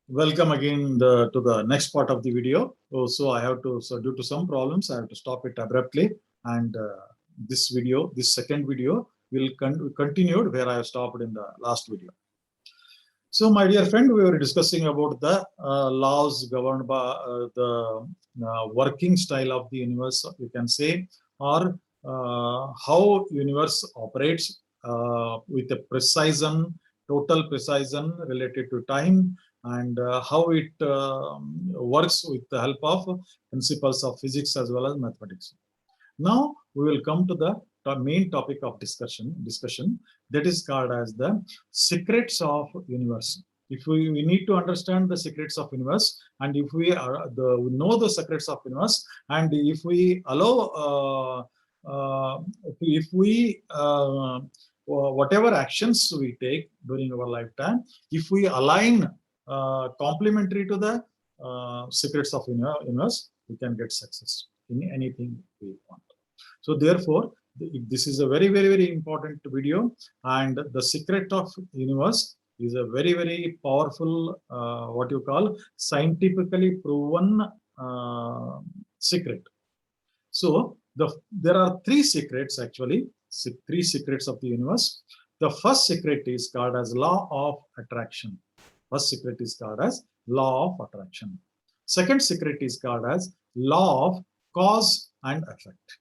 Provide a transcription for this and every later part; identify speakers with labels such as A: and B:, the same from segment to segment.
A: Welcome again to the next part of the video. So I have to, so due to some problems, I have to stop it abruptly. And this second video will continue where I have stopped in the last video. So my dear friend, we were discussing about the laws governed by the working style of the universe, you can say, or how universe operates with a precision, total precision related to time, and how it works with the help of principles of physics as well as mathematics. Now we will come to the main topic of discussion that is called as the secrets of universe. If we need to understand the secrets of universe, and if we know the secrets of universe, and if we allow if we whatever actions we take during our lifetime, if we align complementary to the secrets of universe, we can get success in anything we want. So therefore, this is a very important video, and the secret of universe is a very powerful, what you call scientifically proven secret. So there are three secrets actually, three secrets of the universe. The first secret is called as law of attraction. First secret is called as law of attraction. Second secret is called as law of cause and effect.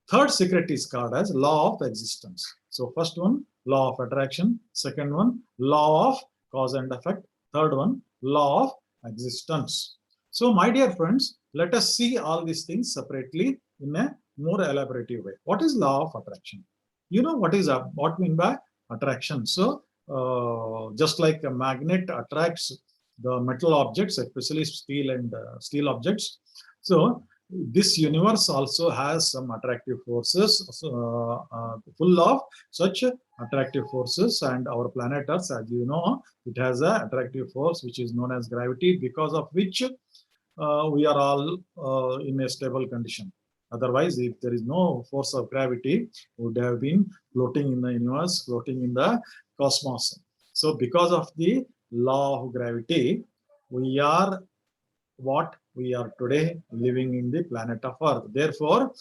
A: Third secret is called as law of existence. So first one, law of attraction. Second one, law of cause and effect. Third one, law of existence. So my dear friends, let us see all these things separately in a more elaborative way. What is law of attraction? You know what mean by attraction. So just like a magnet attracts the metal objects, especially steel and steel objects. So this universe also has some attractive forces, full of such attractive forces, and our planet Earth, as you know, it has an attractive force which is known as gravity, because of which we are all in a stable condition. Otherwise, if there is no force of gravity, we would have been floating in the universe, floating in the cosmos. So because of the law of gravity, we are what we are today living in the planet of Earth. Therefore,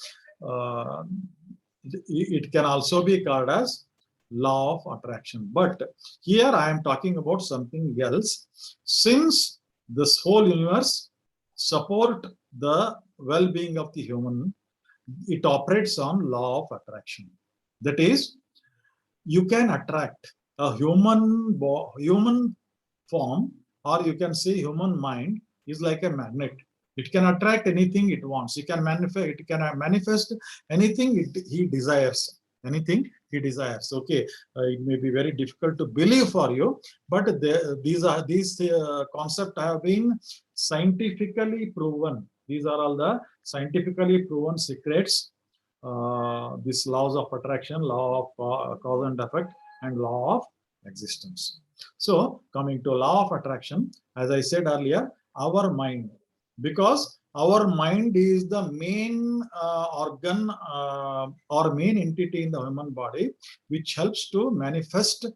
A: it can also be called as law of attraction. But here I am talking about something else. Since this whole universe support the well-being of the human, it operates on law of attraction. That is, you can attract a human form, or you can say human mind is like a magnet. It can attract anything it wants. It can manifest anything he desires. Anything he desires. Okay, it may be very difficult to believe for you, but these concepts have been scientifically proven. These are all the scientifically proven secrets. These laws of attraction, law of cause and effect, and law of existence. So coming to law of attraction, as I said earlier, our mind, because our mind is the main organ or main entity in the human body, which helps to manifest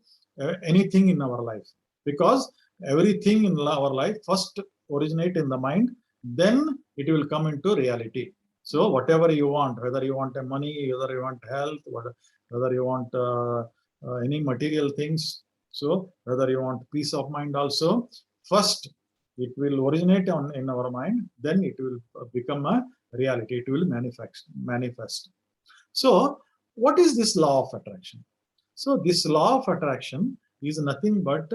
A: anything in our life. Because everything in our life first originate in the mind, then it will come into reality. So whatever you want, whether you want money, whether you want health, whether you want any material things, so whether you want peace of mind also, first it will originate in our mind, then it will become a reality, it will manifest. So what is this law of attraction? So this law of attraction is nothing but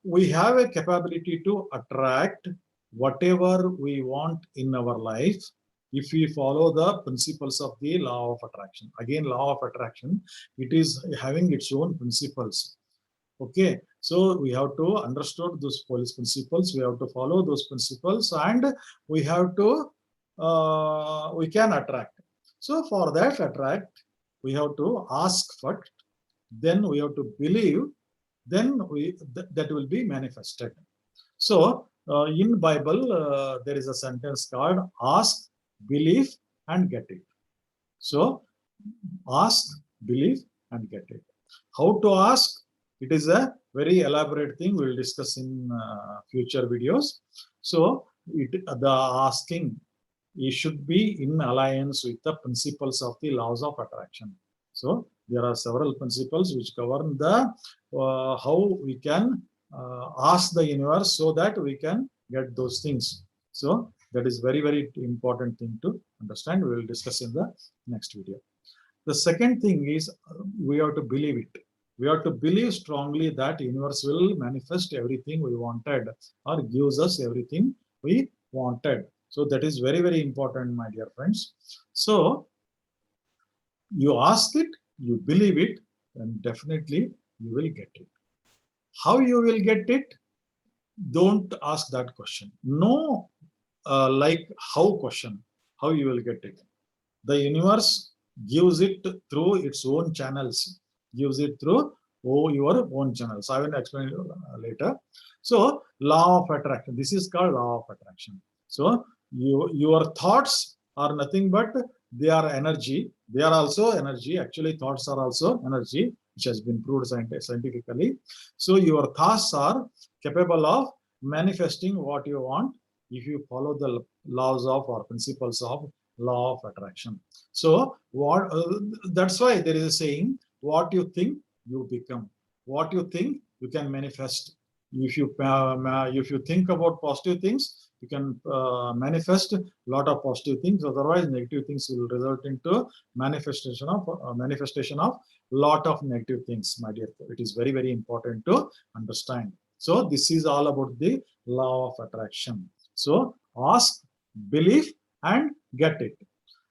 A: we have a capability to attract whatever we want in our life if we follow the principles of the law of attraction. Again, law of attraction, it is having its own principles. Okay, so we have to understand those police principles, we have to follow those principles, and we have to we can attract. So for that attract, we have to ask first, then we have to believe, then that will be manifested. So in Bible, there is a sentence called ask, believe, and get it. So ask, believe, and get it. How to ask? It is a very elaborate thing. We'll discuss in future videos. So the asking, it should be in alliance with the principles of the laws of attraction. So there are several principles which govern the how we can ask the universe so that we can get those things. So that is very important thing to understand. We will discuss in the next video. The second thing is we have to believe it. We have to believe strongly that universe will manifest everything we wanted or gives us everything we wanted. So that is very important, my dear friends. So you ask it, you believe it, and definitely you will get it. How you will get it? Don't ask that question. No, like how question, how you will get it. The universe gives it through its own channels, gives it through your own channels. I will explain later. So law of attraction, this is called law of attraction. So your thoughts are nothing but they are energy. They are also energy. Actually, thoughts are also energy, which has been proved scientifically. So your thoughts are capable of manifesting what you want if you follow the laws of or principles of law of attraction. So what that's why there is a saying, what you think you become, what you think you can manifest. If you think about positive things, you can manifest a lot of positive things. Otherwise negative things will result into manifestation of lot of negative things, my dear. It is very important to understand. So this is all about the law of attraction. So ask, believe, and get it.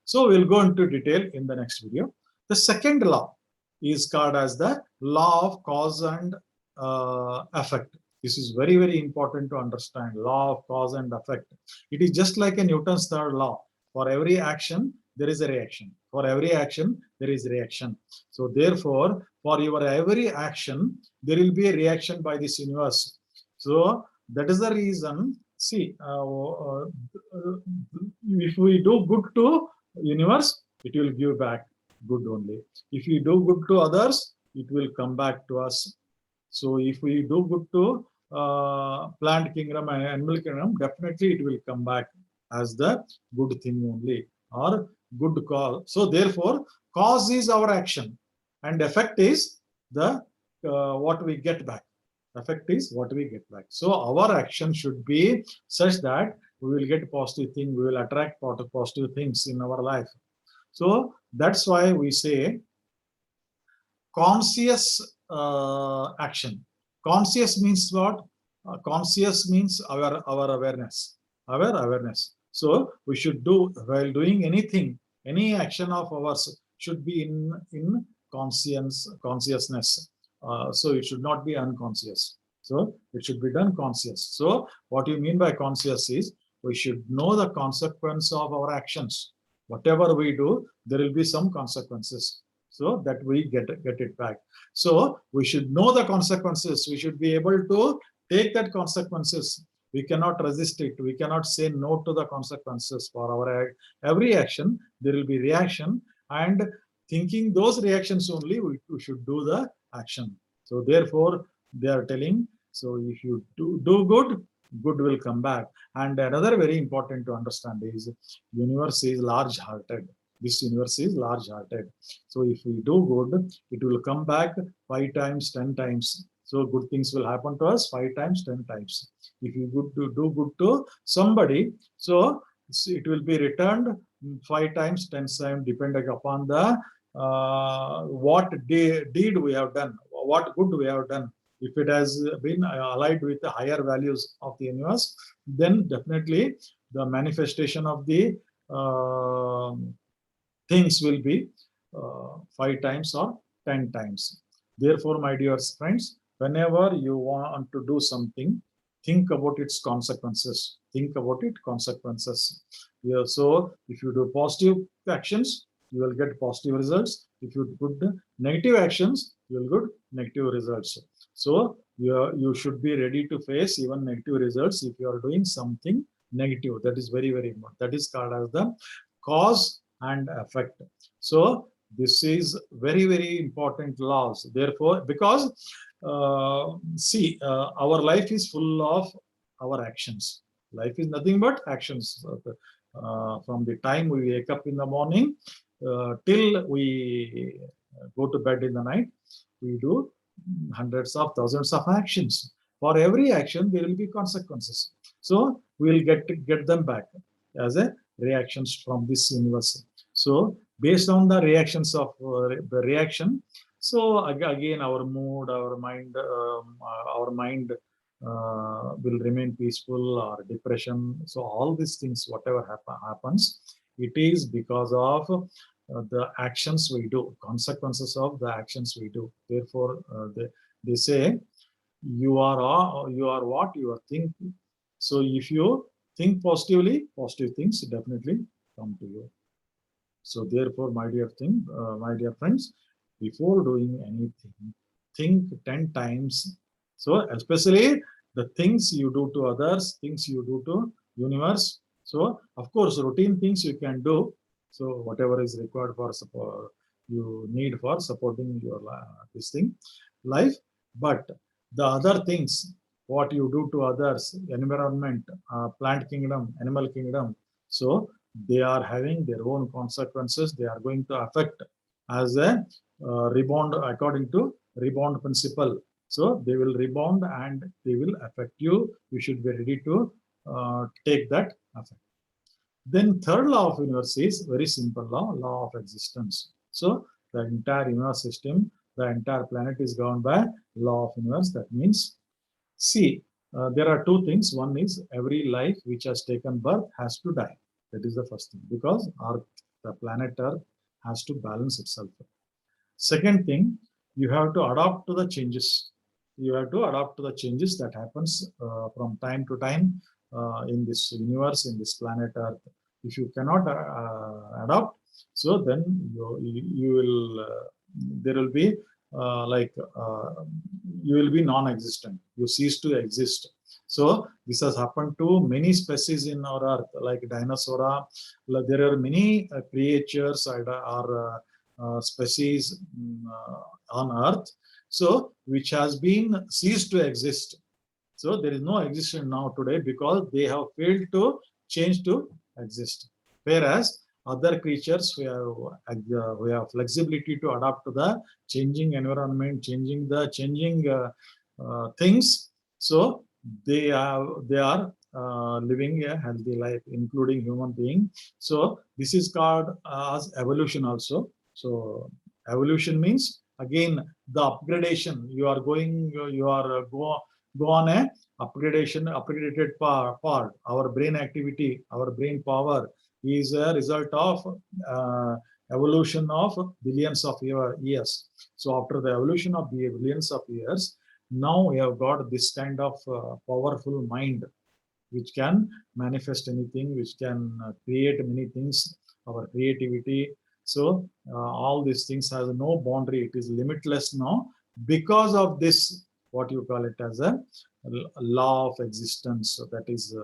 A: So we'll go into detail in the next video. The second law is called as the law of cause and effect. This is very important to understand. Law of cause and effect. It is just like a Newton's third law. For every action, there is a reaction. For every action, there is reaction. So therefore, for your every action, there will be a reaction by this universe. So that is the reason. See, if we do good to universe, it will give back good only. If we do good to others, it will come back to us. So if we do good to plant kingdom and animal kingdom, definitely it will come back as the good thing only or good call. So therefore, cause is our action and effect is the what we get back. Effect is what we get back. So our action should be such that we will get positive thing, we will attract positive things in our life. So that's why we say conscious action. Conscious means what? Conscious means our awareness. Our awareness. So we should do, while doing anything, any action of ours should be in consciousness. So it should not be unconscious. So it should be done conscious. So what you mean by conscious is we should know the consequence of our actions. Whatever we do, there will be some consequences. So that we get it back. So we should know the consequences. We should be able to take that consequences. We cannot resist it. We cannot say no to the consequences for our every action. There will be reaction, and thinking those reactions only, we should do the action. So therefore, they are telling, so if you do good, good will come back. And another very important to understand is universe is large-hearted. This universe is large-hearted. So if we do good, it will come back 5 times, 10 times. So good things will happen to us 5 times, 10 times. If you do good to somebody, so it will be returned 5 times, 10 times, depending upon the what deed we have done, what good we have done. If it has been allied with the higher values of the universe, then definitely the manifestation of the things will be 5 times or 10 times. Therefore, my dear friends, whenever you want to do something, think about its consequences. Think about its consequences. Yeah, so if you do positive actions, you will get positive results. If you put negative actions, you will get negative results. So you should be ready to face even negative results if you are doing something negative. That is very important. That is called as the cause and effect. So This is very, very important laws. Therefore, because see, our life is full of our actions. Life is nothing but actions. From the time we wake up in the morning till we go to bed in the night, we do hundreds of thousands of actions. For every action, there will be consequences. So we will get them back as a reactions from this universe. So based on the reactions of the reaction, so again our mood, our mind will remain peaceful or depression. So all these things, whatever happens, it is because of the actions we do, consequences of the actions we do. Therefore, they say you are what you are thinking. So if you think positively, positive things definitely come to you. So therefore, my dear friends, before doing anything, think 10 times. So especially the things you do to others, things you do to universe. So of course, routine things you can do. So whatever is required for support, you need for supporting your this thing, life. But the other things, what you do to others, environment, plant kingdom, animal kingdom. So they are having their own consequences. They are going to affect as a rebound according to rebound principle. So they will rebound and they will affect you. You should be ready to take that effect. Then third law of universe is very simple law of existence. So the entire universe system, the entire planet is governed by law of universe. That means, see, there are two things. One is every life which has taken birth has to die. That is the first thing, because Earth, the planet Earth, has to balance itself. Second thing, you have to adapt to the changes. You have to adapt to the changes that happens from time to time in this universe, in this planet Earth. If you cannot adapt, so then you will there will be you will be non-existent. You cease to exist. So this has happened to many species in our Earth, like dinosaur. There are many creatures or species on Earth, so which has been ceased to exist. So there is no existence now today because they have failed to change to exist. Whereas other creatures who have flexibility to adapt to the changing environment, changing things. So they are living a healthy life, including human being. So this is called as evolution also. So evolution means again the upgradation. You are going, go on a upgraded part. Our brain activity, our brain power is a result of evolution of billions of years. So after the evolution of the billions of years, now we have got this kind of powerful mind which can manifest anything, which can create many things, our creativity. So all these things has no boundary. It is limitless now because of this, what you call it as a law of existence. So that is,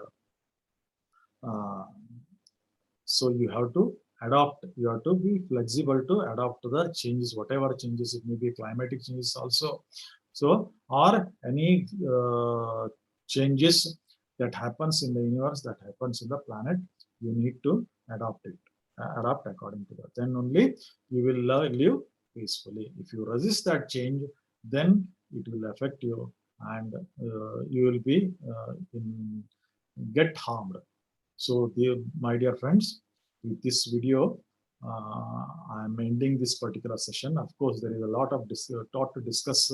A: so you have to adopt, you have to be flexible to adapt to the changes, whatever changes, it may be climatic changes also. So, or any changes that happens in the universe, that happens in the planet, you need to adapt it, adapt according to that. Then only you will live peacefully. If you resist that change, then it will affect you and you will be get harmed. So, my dear friends, with this video, I'm ending this particular session. Of course, there is a lot of thought to discuss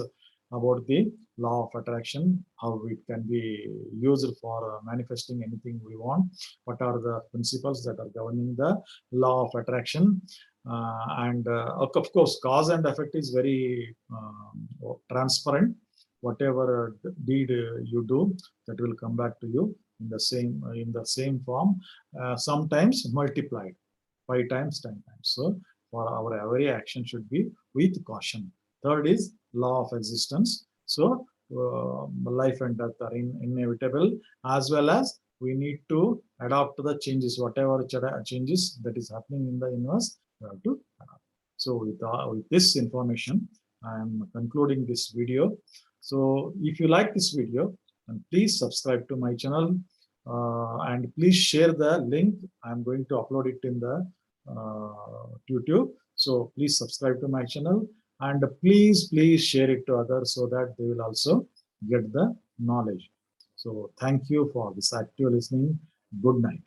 A: about the law of attraction, how it can be used for manifesting anything we want. What are the principles that are governing the law of attraction? Of course, cause and effect is very transparent. Whatever deed you do, that will come back to you in the same form, sometimes multiplied 5 times, 10 times. So for our every action should be with caution. Third is law of existence. So life and death are inevitable, as well as we need to adapt to the changes, whatever changes that is happening in the universe, we have to adapt. So with this information, I am concluding this video. So if you like this video, then please subscribe to my channel, and please share the link. I am going to upload it in the YouTube. So please subscribe to my channel, and please share it to others so that they will also get the knowledge. So thank you for this active listening. Good night.